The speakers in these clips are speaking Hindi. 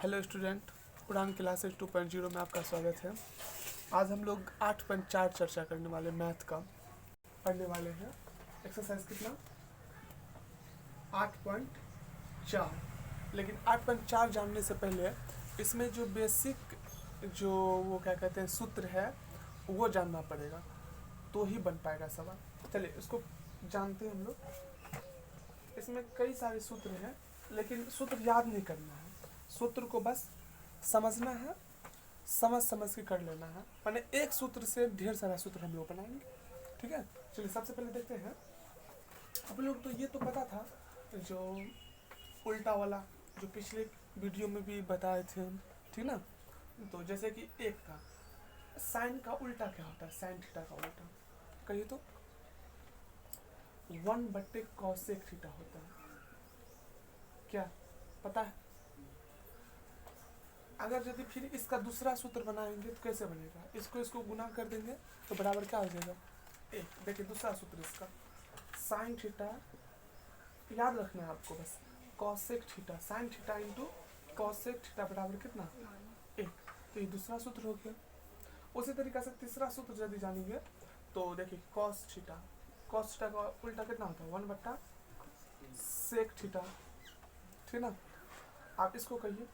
हेलो स्टूडेंट, उड़ान क्लासेज 2.0 में आपका स्वागत है। आज हम लोग 8.4 चर्चा करने वाले मैथ का पढ़ने वाले हैं। एक्सरसाइज कितना 8.4। लेकिन 8.4 जानने से पहले इसमें जो बेसिक जो वो क्या कहते हैं सूत्र है वो जानना पड़ेगा, तो ही बन पाएगा सवाल। चलिए उसको जानते हैं हम लोग। इसमें कई सारे सूत्र हैं, लेकिन सूत्र याद नहीं करना है, सूत्र को बस समझना है, समझ के कर लेना है। माने एक सूत्र से ढेर सारा सूत्र हम लोग बनाएंगे, ठीक है। चलिए सबसे पहले देखते हैं। आप लोग तो ये तो पता था जो उल्टा वाला जो पिछले वीडियो में भी बताए थे हम, ठीक ना। तो जैसे कि एक का साइन का उल्टा क्या होता है, साइन थीटा का उल्टा कहिए तो 1/cos थीटा होता है। क्या पता है? अगर यदि फिर इसका दूसरा सूत्र बनाएंगे तो कैसे बनेगा, इसको गुना कर देंगे तो बराबर क्या हो जाएगा एक। देखिए दूसरा सूत्र इसका साइन थीटा, याद रखना है आपको बस, cosec theta, sine theta into cosec theta बराबर कितना एक। तो ये दूसरा सूत्र हो गया। उसी तरीके से तीसरा सूत्र यदि जानेंगे तो देखिए कॉस थीटा का उल्टा कितना होता है 1/सेक थीटा, ठीक ना। आप इसको कहिए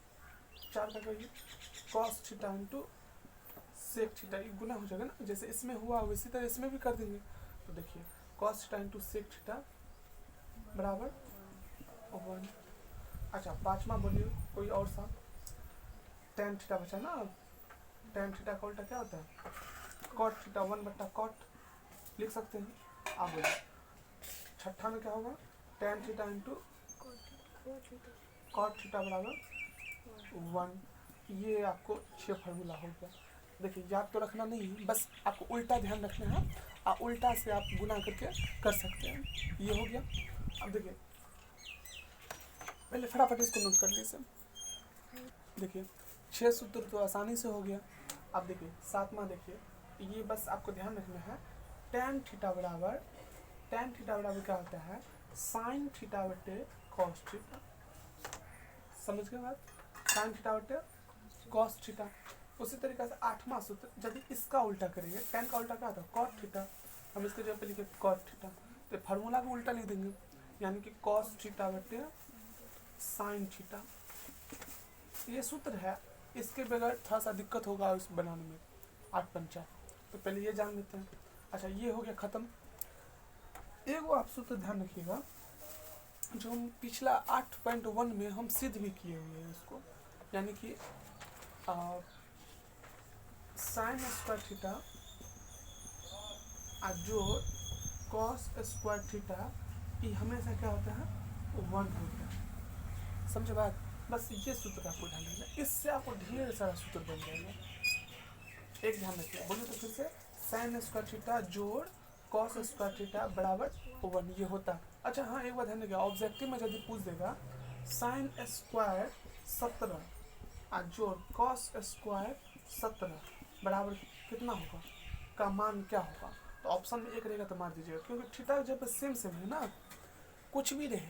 4 का कहिए cos theta into sec theta, गुना हो जाएगा ना, जैसे इसमें हुआ वैसी तरह इसमें भी कर देंगे। तो देखिए cos theta into sec theta बराबर 1। अच्छा पांचवा बोलिए कोई और सा, टेन थीटा बचा ना। टेन थीटा का उल्टा क्या होता है कॉट थीटा, 1/कॉट लिख सकते हैं। आप बोलिए छठा में क्या होगा tan theta into cot theta बराबर 1। ये आपको 6 फार्मूला हो गया। देखिए याद तो रखना नहीं है, बस आपको उल्टा ध्यान रखना है, और उल्टा से आप गुना करके कर सकते हैं। ये हो गया। अब देखिए पहले फटाफट इसको नोट कर लीजिए। देखिए 6 सूत्र तो आसानी से हो गया। अब देखिए सातवां, देखिए ये बस आपको ध्यान रखना है, टेन थीटा बराबर क्या होता है साइन थीटा बटे कॉस थीटा। समझ गए बात, साइन थीटा बटे कॉस थीटा। उसी तरीके से आठवां सूत्र यदि इसका उल्टा करेंगे, टेन का उल्टा क्या होता है कॉट थीटा, हम इसके जगह पे लिखे कॉट थीटा, तो फार्मूला को उल्टा लिख देंगे, यानी कि कॉस थीटा बटे साइन थीटा। ये सूत्र है, इसके बगैर थोड़ा सा दिक्कत होगा उस बनाने में 8/4। तो पहले ये जान लेते हैं। अच्छा ये हो गया खत्म। एक आप सूत्र ध्यान रखिएगा, जो हम पिछला 8.1 में हम सिद्ध भी किए हुए हैं इसको, यानी कि साइन स्क्वायर थीटा जो कॉस स्क्वायर थीटा, ये हमेशा क्या होता है 1 होता है। समझे बात, बस ये सूत्र आपको ध्यान रखना, इससे आपको ढेर सारा सूत्र बन जाएगा। एक ध्यान रखिए, बोलिए तो फिर से, साइन स्क्वायर थीटा जोड़ कॉस स्क्वायर थीटा बराबर 1, ये होता। अच्छा हाँ एक बात ध्यान रखिए, ऑब्जेक्टिव में यदि पूछ देगा साइन स्क्वायर 17 जोड़ कॉस स्क्वायर 17 बराबर कितना होगा, का मान क्या होगा, तो ऑप्शन में एक रहेगा तो मार दीजिएगा, क्योंकि थीटा जब सेम है ना, कुछ भी रहे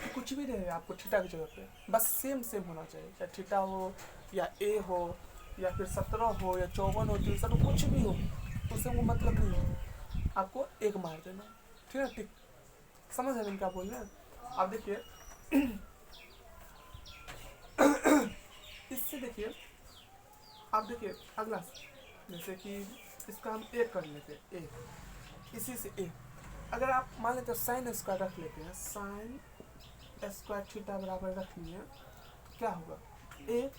कुछ भी रहे आपको थीटा की जगह पे बस सेम होना चाहिए, चाहे थीटा हो या ए हो या फिर 17 हो या 54 हो 63 हो, कुछ भी हो, उससे वो मतलब नहीं है, आपको एक मार देना, ठीक है। ठीक समझ रहे हैं क्या बोल रहे हैं। आप देखिए इससे देखिए, आप देखिए अगला, जैसे कि इसका हम ए कर लेते हैं, ए इसी से ए, अगर आप मान लेते हैं साइन स्क्वायर रख लेते हैं, साइन स्क्वायर थीटा बराबर रखनी है तो क्या होगा एक,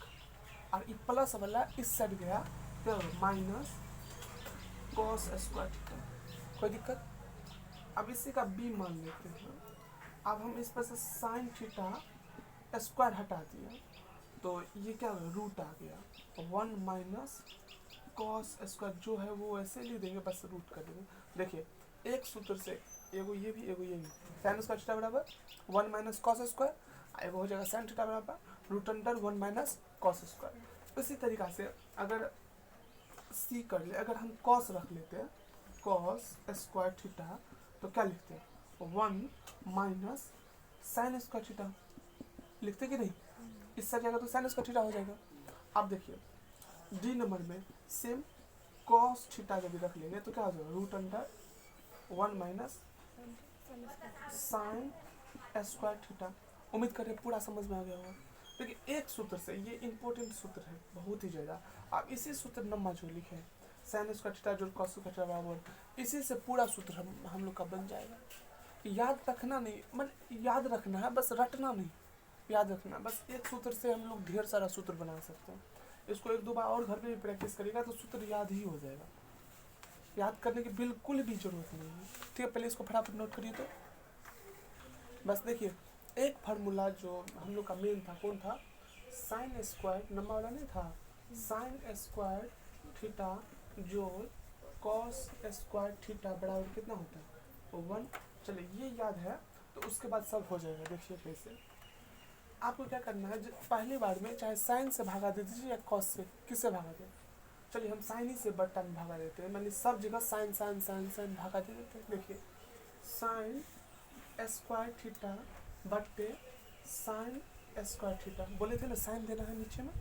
और ये प्लस वाला इस साइड गया क्या होगा माइनस कॉस स्क्वायर थीटा, कोई दिक्कत। अब इसी का बी मान लेते हैं। अब हम इस पर से साइन थीटा स्क्वायर हटा दिया तो ये क्या होगा रूट आ गया, 1 माइनस कॉस स्क्वायर जो है वो ऐसे ले देंगे, बस रूट कर देंगे। देखिए एक सूत्र से एगो ये भी साइन स्क्वायर थीटा बराबर 1 माइनस कॉस स्क्वायर, एगो हो जाएगा साइन थीटा बराबर root under 1 minus cos square. इसी तरीका से अगर सी कर ले, अगर हम कॉस रख लेते हैं कॉस स्क्वायर थीटा तो क्या लिखते हैं 1 माइनस साइन स्क्वायर थीटा लिखते कि नहीं, इससे जाएगा तो साइन स्क्वायर थीटा हो जाएगा। अब देखिए डी नंबर में सेम कॉस थीटा जब रख लेंगे तो क्या हो जाएगा, root under 1 minus sine square theta. उम्मीद करें पूरा समझ में आ गया होगा। देखिए एक सूत्र से, ये इंपॉर्टेंट सूत्र है बहुत ही ज़्यादा, आप इसी सूत्र नंबर जो लिखे हैं साइन स्क्वायर थीटा जो कॉस स्क्वायर थीटा बराबर, इसी से पूरा सूत्र हम लोग का बन जाएगा। याद रखना नहीं, मतलब याद रखना है, बस रटना नहीं, याद रखना। बस एक सूत्र से हम लोग ढेर सारा सूत्र बना सकते हैं। इसको 1-2 बार और घर पे भी प्रैक्टिस करेगा तो सूत्र याद ही हो जाएगा। याद करने की बिल्कुल भी जरूरत नहीं है। ठीक है, पहले इसको फटाफट नोट करिए। तो बस देखिए एक फार्मूला जो हम लोग का मेन था, कौन था, साइन स्क्वायर, नंबर वाला नहीं था, साइन स्क्वायर थीटा जो कॉस स्क्वायर थीटा बराबर कितना होता है, 1। चलिए ये याद है तो उसके बाद सब हो जाएगा। देखिए कैसे आपको क्या करना है, पहली बार में चाहे साइन से भागा दे दीजिए या कॉस से, किससे भागा दे। चलिए हम साइन ही से बट्टा में भागा देते हैं, मतलब सब जगह साइन साइन साइन साइन भागा दे देते हैं। देखिए साइन स्क्वायर थीटा बट्टे साइन स्क्वायर थीटा, बोले थे ना साइन देना है नीचे में,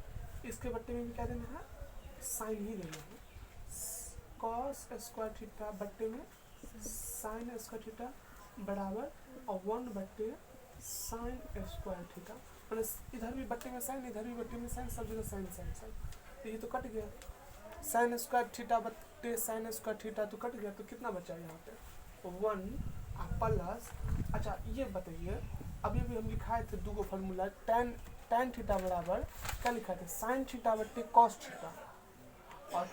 इसके बट्टे में भी क्या देना है, साइन ही देना है। कॉस स्क्वायर थीटा बट्टे में साइन स्क्वायर थीटा बराबर और 1 बट्टे साइन स्क्वायर थीटा, मतलब इधर भी बट्टे में साइन, इधर भी बट्टे में साइन, सब जगह साइन साइन साइन। तो ये तो कट गया, साइन स्क्वायर थीटा बट्टे साइन स्क्वायर थीटा तो कट गया, तो कितना बचा यहाँ पे, 1 प्लस। अच्छा ये बताइए, अभी भी हम लिखाए थे 2 फार्मूला, tan थीटा बराबर क्या लिखा था, साइन थीटा बट्टे कॉस थीटा, और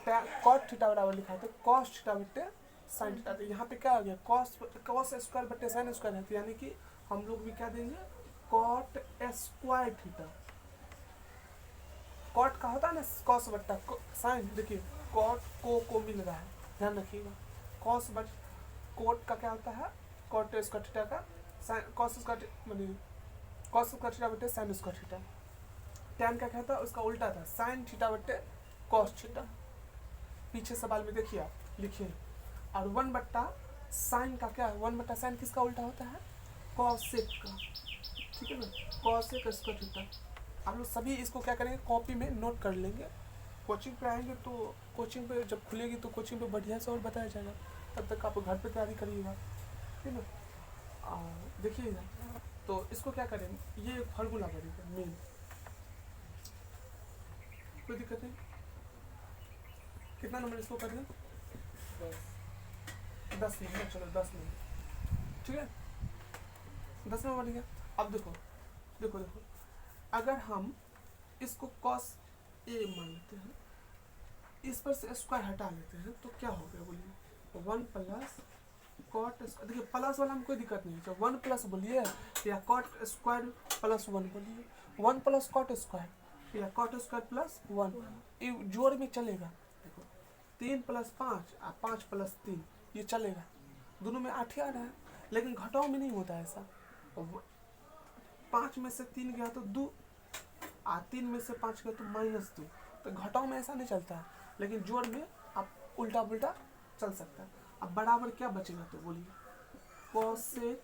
कॉट थीटा बराबर लिखा था कॉस थीटा बट्टे साइन थीटा। तो यहाँ पे क्या हो गया, कॉस स्क्वायर बट्टे साइन स्क्वायर है, तो यानी कि हम लोग भी क्या देंगे, कॉट स्क्वायर थीटा। कॉट का होता है ना कॉस बट्टा साइन, देखिए कॉट को मिल रहा है, ध्यान रखिएगा। कॉस बट कॉट का क्या होता है, कॉट स्क्वायर थीटा का साइन, कॉस स्क्वायर मतलब कॉस स्क्वायर थीटा बट्टे साइन स्क्वायर थीटा। टैन का क्या था, उसका उल्टा था, साइन थीटा बट्टे कॉस थीटा। पीछे सवाल में देखिए आप लिखिए, और 1 बट्टा साइन का क्या है, 1 बट्टा साइन किसका उल्टा होता है, कॉसेक का, ठीक है ना, कॉसेक स्क्वायर थीटा। आप लोग सभी इसको क्या करेंगे, कॉपी में नोट कर लेंगे। कोचिंग पे आएंगे तो कोचिंग पे जब खुलेगी तो कोचिंग पे बढ़िया से और बताया जाएगा, तब तक आप घर पे तैयारी करिएगा, ठीक है ना। देखिएगा तो इसको क्या करें, ये फार्मूला बनेगा मेन, कोई दिक्कत नहीं। कितना नंबर इसको कर दें, 10 नंबर, चलो 10 नंबर, ठीक है, 10 नंबर बन गया। अब देखो देखो देखो, अगर हम इसको कॉस ए मान लेते हैं, इस पर से स्क्वायर हटा लेते हैं तो क्या हो गया बोलिए, 1 प्लस कॉट। देखिए प्लस वाला में कोई दिक्कत नहीं है, 1 प्लस बोलिए या कॉट स्क्वायर प्लस 1 बोलिए, 1 प्लस कॉट स्क्वायर या कॉट स्क्वायर प्लस 1, ये जोड़ में चलेगा। देखो 3 प्लस 5 और 5 प्लस 3 ये चलेगा, दोनों में 8 ही आ रहा है, लेकिन घटाओ में नहीं होता ऐसा। 5 में से 3 गया तो 2, और 3 में से 5 गया तो -2, तो घटाओ में ऐसा नहीं चलता है, लेकिन जोड़ में आप उल्टा पुल्टा चल सकता है। अब बराबर क्या बचेगा तो बोलिए, कॉसेक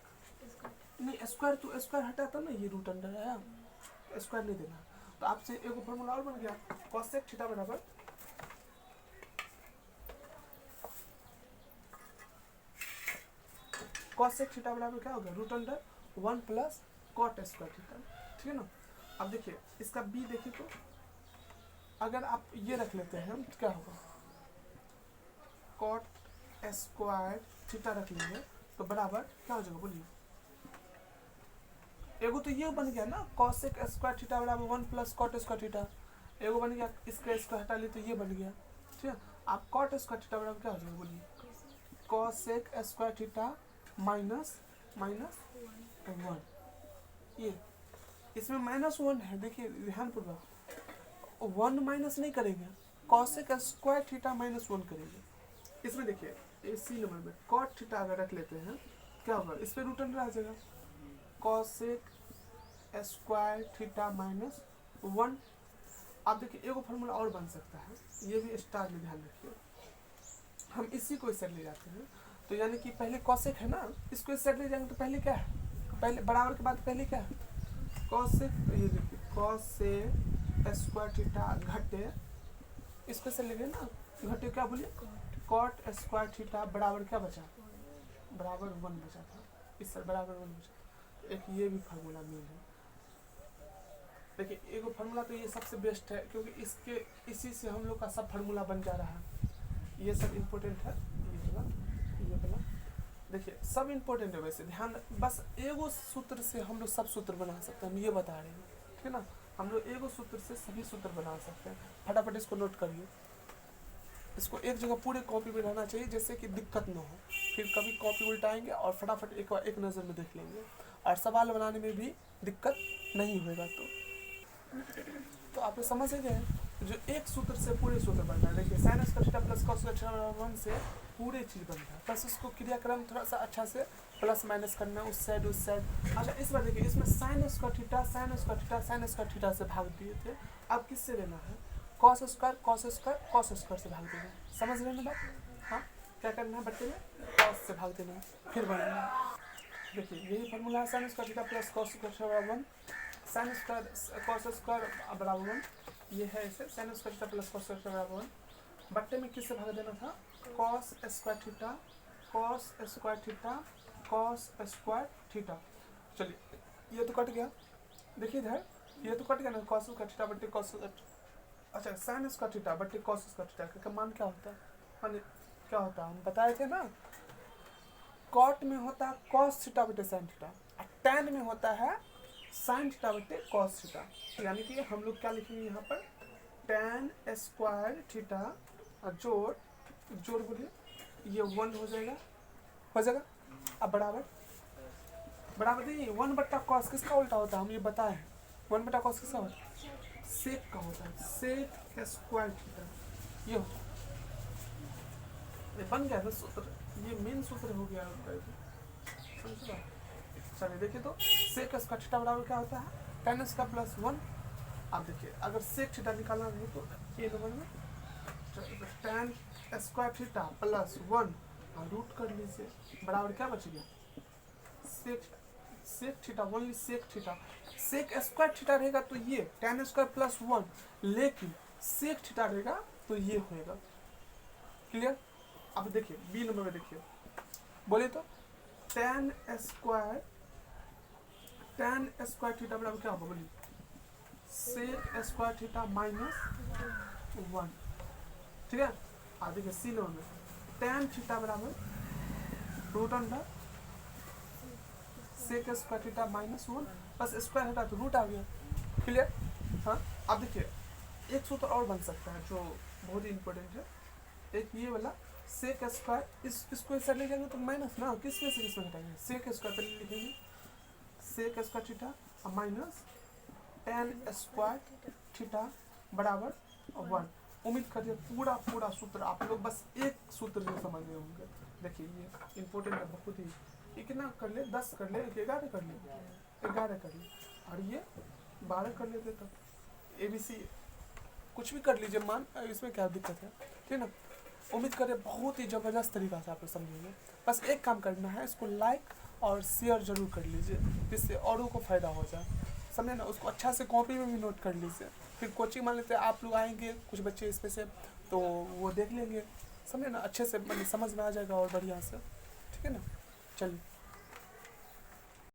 नहीं, स्क्वायर तो स्क्वायर हटा था ना, ये रूट अंडर आया, स्क्वायर नहीं देना, तो आपसे एक फॉर्मूला और बन गया, कॉसेक थीटा बराबर कॉसेक थीटा बराबर क्या होगा, root under 1 plus cot square theta, ठीक है ना। अब देखिए इसका बी देखिए, तो अगर आप ये रख लेते हैं तो क्या होगा, कॉट स्क्वायर थीटा रख लेंगे तो बराबर क्या हो जाएगा बोलिए, एगो तो ये बन गया ना, कॉसेक स्क्वायर थीटा बराबर 1 प्लस कॉट स्क्वायर थीटा, एगो बन गया, इसका स्क्वायर हटा ली तो ये बन गया, ठीक है। आप कॉट स्क्वायर थीटा बराबर क्या हो जाएगा बोलिए, कॉसेक स्क्वायर थीटा माइनस 1, ये इसमें -1 है, देखिए ध्यानपूर्वक, 1 माइनस नहीं करेंगे, कॉसेक स्क्वायर थीटा -1 करेंगे। इसमें देखिए इसी नंबर में कॉट थीटा अगर रख लेते हैं क्या होगा, इस पर रूट अंडर आ जाएगा, कॉसेक स्क्वायर थीटा -1। आप देखिए एगो फार्मूला और बन सकता है, ये भी स्टार में ध्यान रखिए, हम इसी को इस साइड ले जाते हैं, तो यानी कि पहले कॉसेक है ना, इसको इस साइड ले जाएंगे तो पहले क्या है, पहले बराबर के बाद पहले क्या है, कॉसेक, ये देखिए कॉस से स्क्वायर थीटा घटे, इसको से लेंगे ना, घटे क्या बोलिए, कॉट स्क्वायर थीटा बराबर क्या बचा, बराबर 1 बचा था, इस सर बराबर 1 बचा। एक ये भी फार्मूला मिल है। देखिए एक फार्मूला तो ये सबसे बेस्ट है, क्योंकि इसके इसी से हम लोग का सब फार्मूला बन जा रहा है। ये सब इम्पोर्टेंट है, ये वाला देखिए सब इम्पोर्टेंट है। वैसे ध्यान, बस एगो सूत्र से हम लोग सब सूत्र बना सकते हैं, हम ये बता रहे हैं, ठीक है ना। हम लोग एगो सूत्र से सभी सूत्र बना सकते हैं। फटाफट इसको नोट करिए, इसको एक जगह पूरे कॉपी में रहना चाहिए, जैसे कि दिक्कत ना हो, फिर कभी कॉपी उल्टाएंगे और फटाफट एक नज़र में देख लेंगे, और सवाल बनाने में भी दिक्कत नहीं होगा। तो आप लोग समझ गए, जो एक सूत्र से पूरे सूत्र बन रहा है। देखिए sign square theta plus cos square theta 1 से पूरे चीज़ बन रहा है, बस उसको क्रियाक्रम थोड़ा सा अच्छा से प्लस माइनस करना, उस साइड उस साइड। अच्छा इस बार देखिए, इसमें sign square theta sine square theta sine square theta से भाग दिए थे, अब किससे लेना है, cos square cos square cos square से भाग देना। समझ रहे ना बात। हाँ क्या करना है बच्चे में, कॉस से भाग देना, फिर बढ़ना। देखिए यही फॉर्मूला है, sign square theta plus cos square theta 1, sine square cos square बराबर 1, ये है इसे sign square theta plus cos square बराबर 1। बट्टे में किससे भाग देना था, cos square theta cos square theta cos square theta. चलिए ये तो कट गया, देखिए इधर ये तो कट गया ना, कॉस स्क्वायर थीटा बट्टे कॉस, अच्छा साइन स्क्वायर थीटा बट्टे कॉस स्क्वायर थीटा का मान क्या होता है, मान क्या होता है, हम बताए थे ना, कॉट में होता है कॉस थीटा बट्टे साइन थीटा, टैन में होता है साइन थीटा बट्टे कॉस थीटा। यानी कि हम लोग क्या लिखेंगे यहाँ पर, टैन स्क्वायर थीटा जोड़ जोड़ बोलिए, ये 1 हो जाएगा, हो जाएगा। अब बराबर बराबर देखिए 1 बट्टा कॉस किसका उल्टा होता है, हम ये बताए हैं, 1 बट्टा कॉस किसका होता है, सेक का होता है, सेक स्क्वायर थीटा, ये होता है। ये बन गया ना सूत्र, ये मेन सूत्र हो गया आपका, समझ। चलिए देखिए तो सेक स्क्वायर थीटा बराबर क्या होता है, tan स्क्वायर प्लस 1। आप देखिए अगर सेक थीटा निकालना है तो ये नंबर में tan square theta plus 1 root कर लीजिए, बराबर क्या बच गया, sec theta, only sec theta. Sec square theta रहेगा तो ये tan स्क्वायर प्लस 1, लेकिन सेक थीटा रहेगा तो ये होएगा। क्लियर। अब देखिए बी नंबर में देखिए, बोले तो tan स्क्वायर थीटा बराबर क्या होगा, बोलिए, सेक स्क्वायर थीटा माइनस 1, ठीक है। अब देखिए सी नंबर में tan थीटा बराबर root under sec square theta minus 1, बस स्क्वायर हटा तो रूट आ गया। क्लियर। हाँ अब देखिए एक सूत्र और बन सकता है जो बहुत ही इंपॉर्टेंट है, एक ये वाला सेक स्क्वायर, इसको इस साइड ले जाएंगे तो माइनस ना, किस में से किस में घटाएंगे, सेक स्क्वायर पहले लिखेंगे, sec square theta minus tan square theta बराबर 1। उम्मीद करते पूरा पूरा सूत्र आप लोग बस एक सूत्र से समझ गए होंगे। देखिए ये इंपॉर्टेंट है बहुत ही, ये कितना कर ले, 10 कर ले, 11 कर ले, 11 कर ले, और ये 12 कर लेते तब ABC कुछ भी कर लीजिए मान, इसमें क्या दिक्कत है, ठीक है ना। उम्मीद करें बहुत ही ज़बरदस्त तरीका से आप लोग समझेंगे। बस एक काम करना है, इसको लाइक और शेयर जरूर कर लीजिए, जिससे औरों को फ़ायदा हो जाए, समझे ना। उसको अच्छा से कॉपी में भी नोट कर लीजिए, फिर कोचिंग मान लेते हैं आप लोग आएंगे कुछ बच्चे इसमें से, तो वो देख लेंगे, समझे ना, अच्छे से मतलब समझ में आ जाएगा और बढ़िया से, ठीक है ना। चलिए।